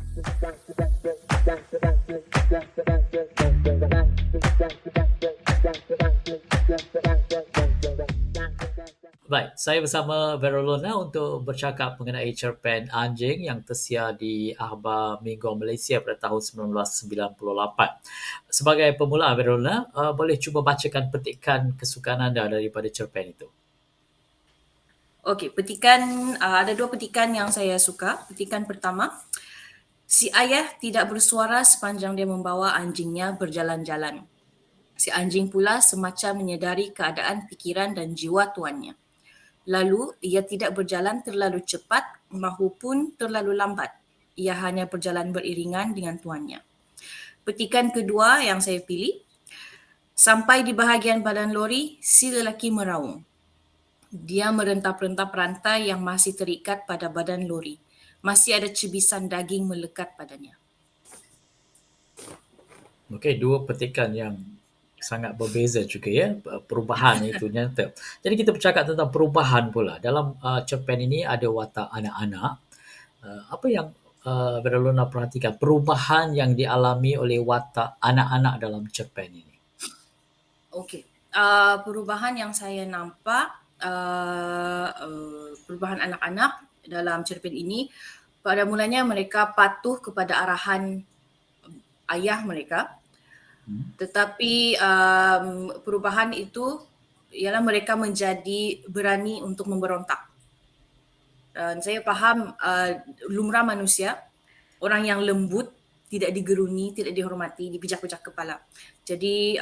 Baik, saya bersama Verolona untuk bercakap mengenai cerpen Anjing yang tersiar di Akhbar Minggu Malaysia pada tahun 1998. Sebagai pemula, Verolona, boleh cuba bacakan petikan kesukaan anda daripada cerpen itu? Okey, petikan ada dua petikan yang saya suka. Petikan pertama, si ayah tidak bersuara sepanjang dia membawa anjingnya berjalan-jalan. Si anjing pula semacam menyedari keadaan fikiran dan jiwa tuannya. Lalu, ia tidak berjalan terlalu cepat maupun terlalu lambat. Ia hanya berjalan beriringan dengan tuannya. Petikan kedua yang saya pilih, sampai di bahagian badan lori, si lelaki meraung. Dia merentap-rentap rantai yang masih terikat pada badan lori. Masih ada cebisan daging melekat padanya. Okey, dua petikan yang sangat berbeza juga ya, perubahan itu nyata. Jadi kita bercakap tentang perubahan pula. Dalam cerpen ini ada watak anak-anak. Apa yang Verolona perhatikan perubahan yang dialami oleh watak anak-anak dalam cerpen ini? Okey. Perubahan yang saya nampak, perubahan anak-anak dalam cerpen ini, pada mulanya mereka patuh kepada arahan ayah mereka, tetapi perubahan itu ialah mereka menjadi berani untuk memberontak. Dan saya faham lumrah manusia, orang yang lembut, tidak digeruni, tidak dihormati, dipijak-pijak kepala. Jadi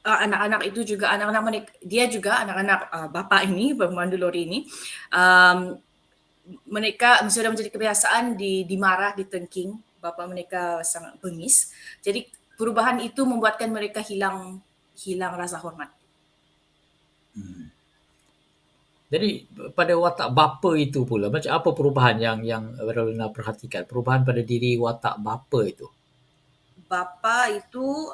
anak-anak itu juga anak-anak mereka, dia juga anak-anak bapa ini, pemandu lori ini, mereka sudah menjadi kebiasaan dimarah, ditengking. Bapa mereka sangat bengis. Jadi perubahan itu membuatkan mereka hilang rasa hormat. Jadi pada watak bapa itu pula, macam apa perubahan yang Verolina perhatikan? Perubahan pada diri watak bapa itu? Bapa itu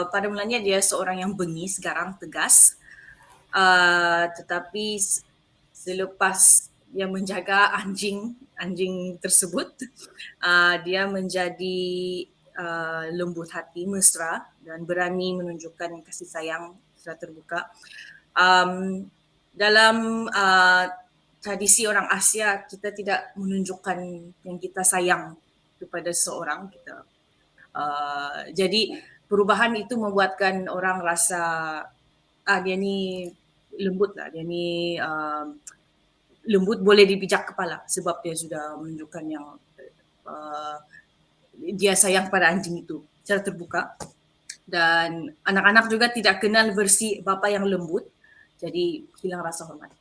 pada mulanya dia seorang yang bengis, garang, tegas. Tetapi selepas dia menjaga anjing tersebut, dia menjadi lembut hati, mesra dan berani menunjukkan kasih sayang secara terbuka. Dalam tradisi orang Asia, kita tidak menunjukkan yang kita sayang kepada seseorang. Jadi perubahan itu membuatkan orang rasa dia ni lembut lah, dia ni lembut, boleh dipijak kepala sebab dia sudah menunjukkan yang dia sayang pada anjing itu secara terbuka. Dan anak-anak juga tidak kenal versi bapa yang lembut, jadi hilang rasa hormat.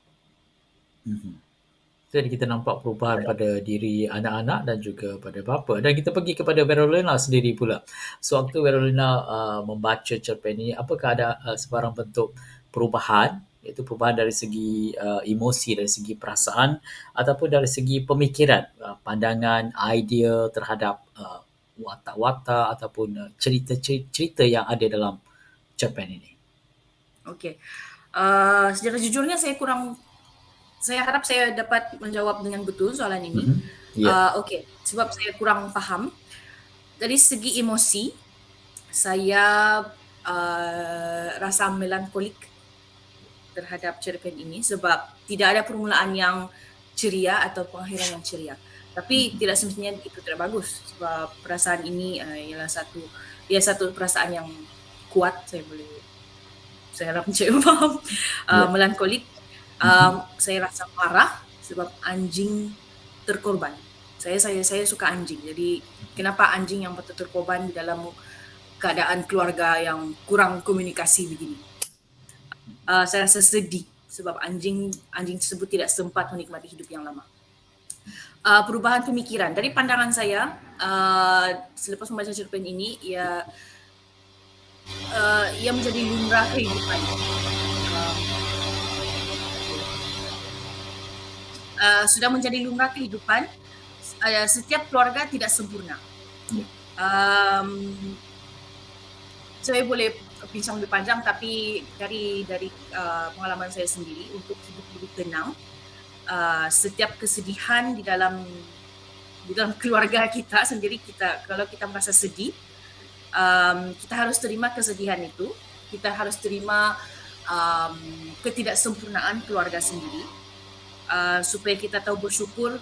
Jadi kita nampak perubahan pada diri anak-anak dan juga pada bapa. Dan kita pergi kepada Verolina sendiri pula. Sewaktu Verolina membaca cerpen ini, apakah ada sebarang bentuk perubahan, iaitu perubahan dari segi emosi, dari segi perasaan ataupun dari segi pemikiran, pandangan, idea terhadap watak-watak ataupun cerita-cerita yang ada dalam cerpen ini? Okey. Secara jujurnya saya harap saya dapat menjawab dengan betul soalan ini. Ya. Okey, sebab saya kurang faham. Dari segi emosi, saya rasa melankolik terhadap cerpen ini sebab tidak ada permulaan yang ceria atau pengakhiran yang ceria. Tapi tidak semestinya itu tidak bagus sebab perasaan ini ialah satu perasaan yang kuat. Saya harap mencari faham. Melankolik. Saya rasa marah sebab anjing terkorban. Saya suka anjing. Jadi kenapa anjing yang patut terkorban di dalam keadaan keluarga yang kurang komunikasi begini? Saya rasa sedih sebab anjing tersebut tidak sempat menikmati hidup yang lama. Perubahan pemikiran dari pandangan saya selepas membaca cerpen ini, ia menjadi lumrah kehidupan. Sudah menjadi lumrah kehidupan. Setiap keluarga tidak sempurna. Saya boleh bincang lebih panjang, tapi dari pengalaman saya sendiri untuk hidup lebih tenang, setiap kesedihan di dalam di dalam keluarga kita sendiri, kalau kita merasa sedih, kita harus terima kesedihan itu, kita harus terima ketidaksempurnaan keluarga sendiri, supaya kita tahu bersyukur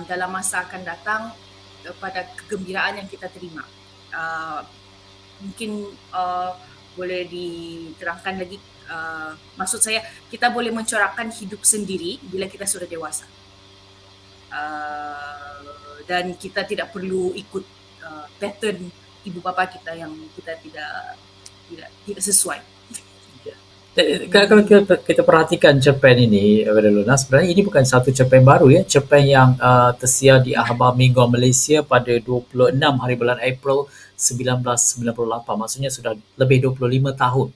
dalam masa akan datang pada kegembiraan yang kita terima. Mungkin boleh diterangkan lagi, maksud saya kita boleh mencorakkan hidup sendiri bila kita sudah dewasa, dan kita tidak perlu ikut pattern ibu bapa kita yang kita tidak sesuai. Kalau kita perhatikan cerpen ini, Luna, sebenarnya ini bukan satu cerpen baru ya. Cerpen yang tersiar di Akhbar Mingguan Malaysia pada 26 hari bulan April 1998. Maksudnya sudah lebih 25 tahun.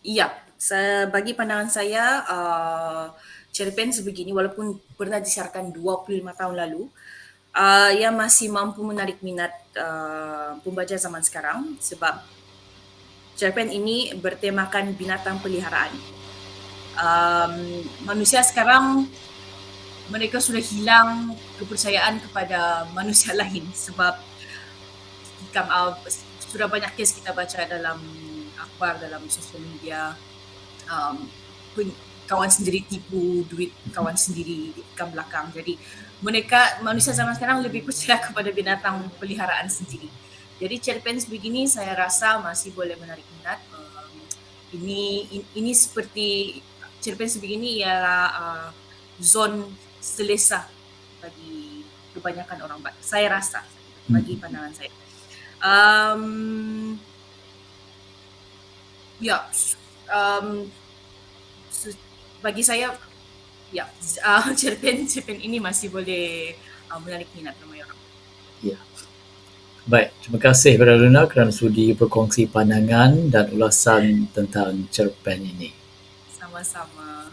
Ya, bagi pandangan saya, cerpen sebegini walaupun pernah disiarkan 25 tahun lalu, ia masih mampu menarik minat pembaca zaman sekarang sebab cerpen ini bertemakan binatang peliharaan. Manusia sekarang, mereka sudah hilang kepercayaan kepada manusia lain sebab sudah banyak kes kita baca dalam akhbar, dalam sosial media, kawan sendiri tipu duit kawan sendiri di belakang belakang. Jadi manusia zaman sekarang lebih percaya kepada binatang peliharaan sendiri. Jadi cerpen sebegini saya rasa masih boleh menarik minat. Ini seperti cerpen sebegini ialah zon selesa bagi kebanyakan orang, saya rasa, bagi pandangan saya. Bagi saya, cerpen ini masih boleh menarik minat ramai orang. Ya. Baik, terima kasih kepada Luna kerana sudi berkongsi pandangan dan ulasan tentang cerpen ini. Sama-sama.